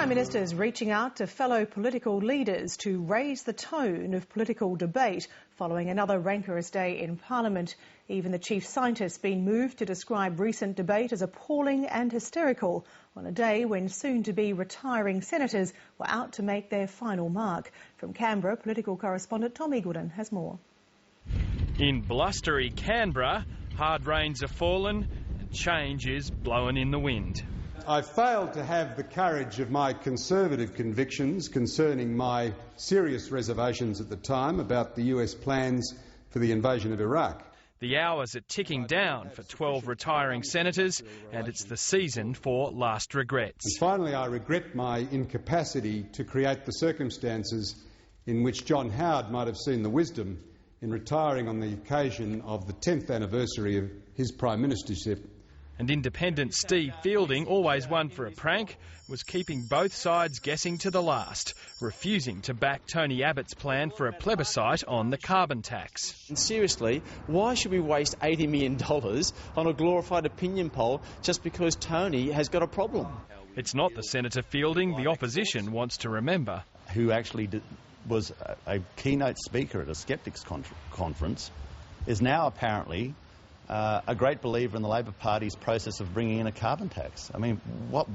Prime Minister is reaching out to fellow political leaders to raise the tone of political debate following another rancorous day in Parliament. Even the chief scientist's been moved to describe recent debate as appalling and hysterical on a day when soon-to-be retiring senators were out to make their final mark. From Canberra, political correspondent Tom Eagleton has more. In blustery Canberra, hard rains are fallen and change is blowing in the wind. I failed to have the courage of my conservative convictions concerning my serious reservations at the time about the US plans for the invasion of Iraq. The hours are ticking down for 12 retiring senators, and it's the season for last regrets. And finally, I regret my incapacity to create the circumstances in which John Howard might have seen the wisdom in retiring on the occasion of the 10th anniversary of his prime ministership. And independent Steve Fielding, always one for a prank, was keeping both sides guessing to the last, refusing to back Tony Abbott's plan for a plebiscite on the carbon tax. And seriously, why should we waste $80 million on a glorified opinion poll just because Tony has got a problem? It's not the Senator Fielding the opposition wants to remember. Who actually was a keynote speaker at a Skeptics conference, is now apparently a great believer in the Labor Party's process of bringing in a carbon tax. I mean, what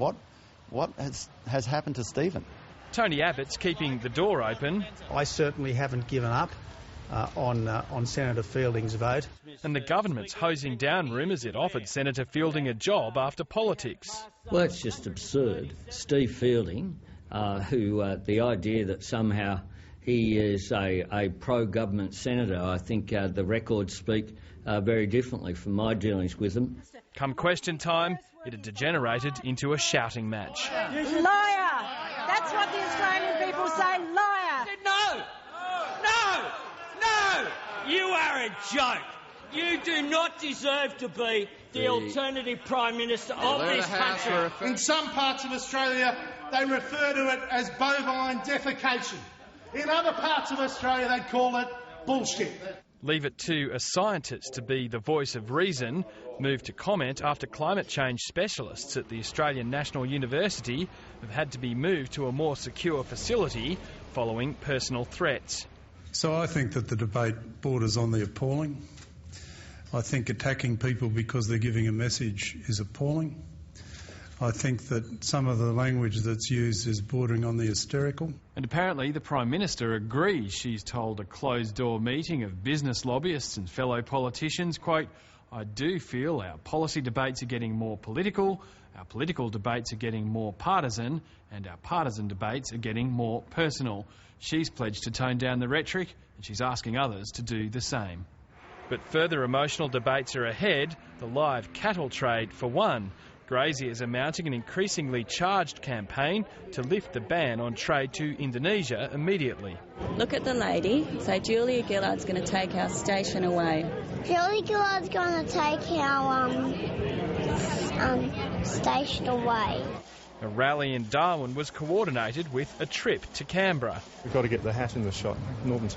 has happened to Stephen? Tony Abbott's keeping the door open. I certainly haven't given up on Senator Fielding's vote. And the government's hosing down rumours it offered Senator Fielding a job after politics. Well, it's just absurd. Steve Fielding, the idea that somehow he is a pro-government senator, I think the records speak very differently from my dealings with him. Come question time, it had degenerated into a shouting match. Liar! That's what the Australian people say, liar! No! No! No! You are a joke! You do not deserve to be the alternative Prime Minister of this country. In some parts of Australia, they refer to it as bovine defecation. In other parts of Australia, they call it bullshit. Leave it to a scientist to be the voice of reason. Moved to comment after climate change specialists at the Australian National University have had to be moved to a more secure facility following personal threats. So I think that the debate borders on the appalling. I think attacking people because they're giving a message is appalling. I think that some of the language that's used is bordering on the hysterical. And apparently the Prime Minister agrees. She's told a closed-door meeting of business lobbyists and fellow politicians, quote, "I do feel our policy debates are getting more political, our political debates are getting more partisan, and our partisan debates are getting more personal." She's pledged to tone down the rhetoric, and she's asking others to do the same. But further emotional debates are ahead, the live cattle trade for one. Graziers are mounting an increasingly charged campaign to lift the ban on trade to Indonesia immediately. Look at the lady. Say Julia Gillard's going to take our station away. Julia Gillard's going to take our station away. A rally in Darwin was coordinated with a trip to Canberra. We've got to get the hat in the shot. Northern